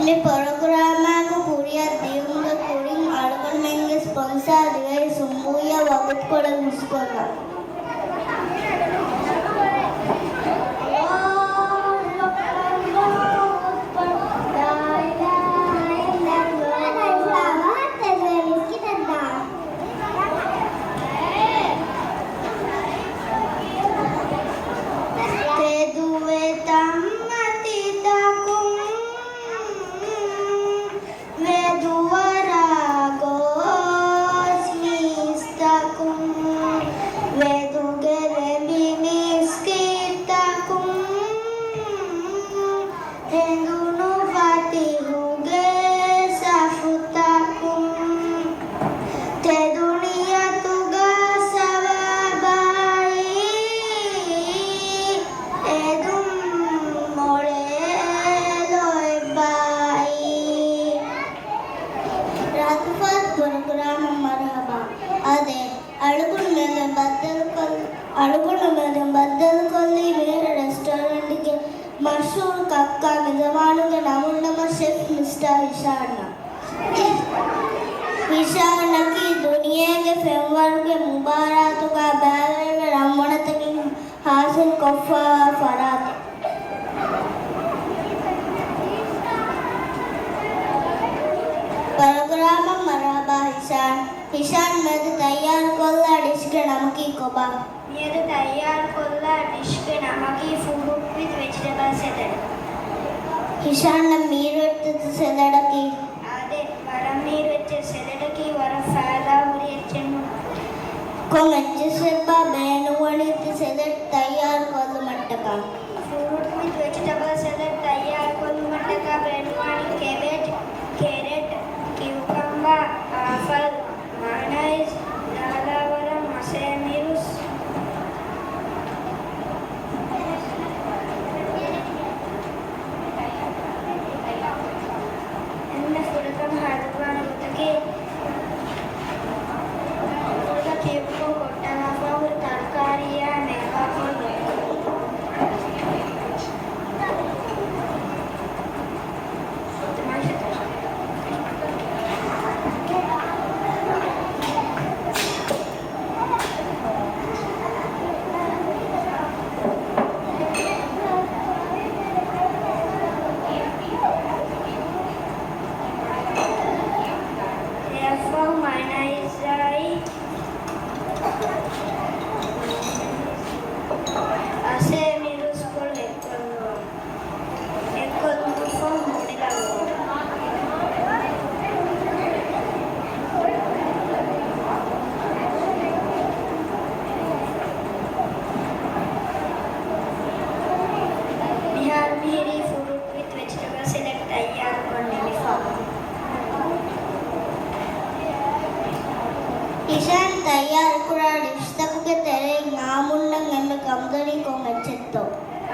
මේ පොරොග්‍රාමක කුරියා දියුම්ග කුරින් අලුගොන් මෙන්ගේ ස්පොන්සර් දිවේ සුම්බුයා වගුත් කොළ මුස්කොල්ලා मशहूर कक्का मेजबानों के नामुल नंबर शेफ मिस्टर विशारना की दुनिया के फेमवर्क के मुबारक का बैरल में रामवण तक हासिल कोफा फरात प्रोग्राम मरहबा हिशान में तैयार कोल्ला डिश के नमकी कोबा ये तैयार कोल्ला डिश के नमकी फूड with vegetable salad हिशान मीर वेट्टे सलाड की आदे वरम मीर वेट्टे सलाड की वरम फायदा उरी एचेनु कोम एच्चे सेब्बा बेनुवणी सलाड तैयार कोल्ला मट्टका फूड with vegetable salad तैयार कोल्ला मट्टका बेनुवणी cabbage carrot cucumber apple mayonnaise दालावरम मसेमिरुस ईशान तैयार कुरा रिश्ता के तेरे नामुन्नंग एम्मे कमदनी को मेच्चेत्तो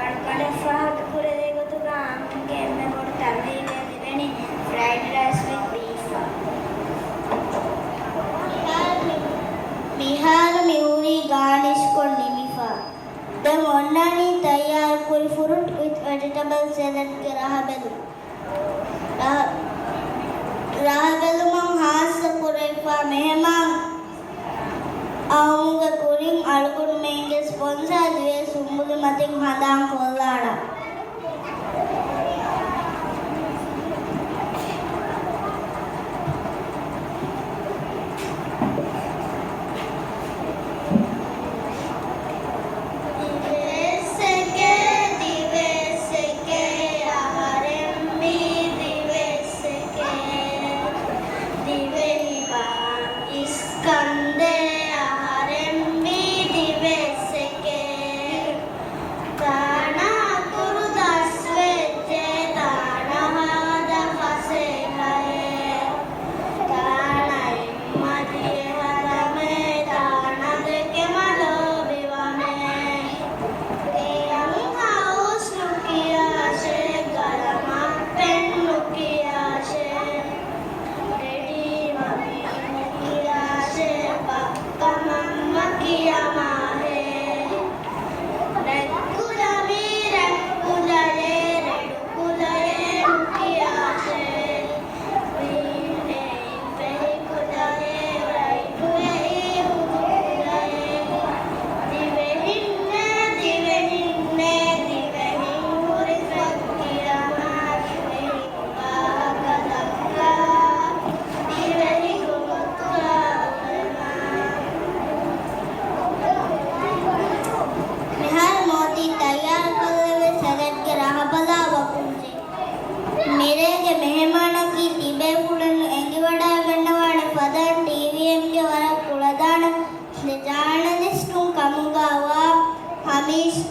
अड़कड़े फाहत कुरे देखो तो का आमके एम्मे बोड़ तल्ली ले दिवेनी फ्राइड राइस विथ बीफ बिहार मिउरी गार्निश को निमिफा दम ओन्नानी तैयार कुरी फ्रूट विथ वेजिटेबल सैलेड के राहबेलु मंग हास कुरेफा मेहमान आऊंगा कुरिंग अड़कुड़ मेंगे स्पॉन्सर दिए सुम्बुल मतिंग हदां कोल्लाड़ा Kana ko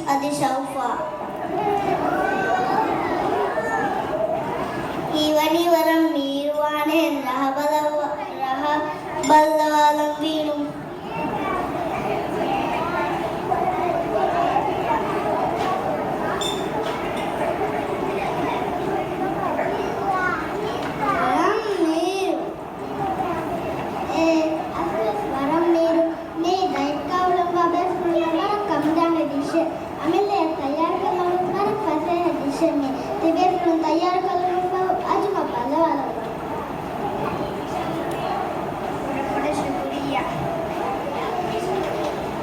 Adi Shaufa. Ivani Varam Nirvane Rahaballavalam Veenu.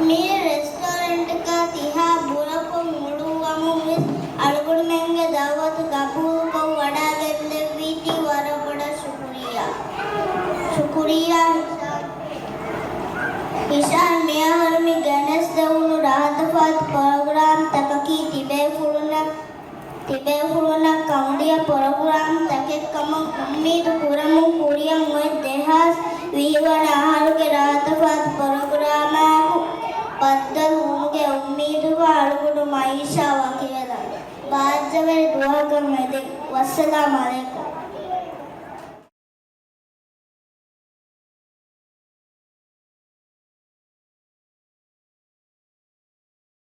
मेरे रेस्टोरेंट का तिहा बुरा को मुड़ू वामु मिस अड़गुड़ महंगे दावत कबूल को वड़ा गंदे वीटी वारा बड़ा शुक्रिया ईशान मेहर में गणेश देवनु राहत फात प्रोग्राम तककी तिबे फुरुना काउंडिया प्रोग्राम तके कम उम्मीद पुरमु कुरिया मुए देहास विवन आहार के राहत फात प्रोग्राम बदल उनके उम्मीद का अड़गुड़ माइशा वाकियला बाद जब दुआ कर मैं दे वस्सलाम अलैकुम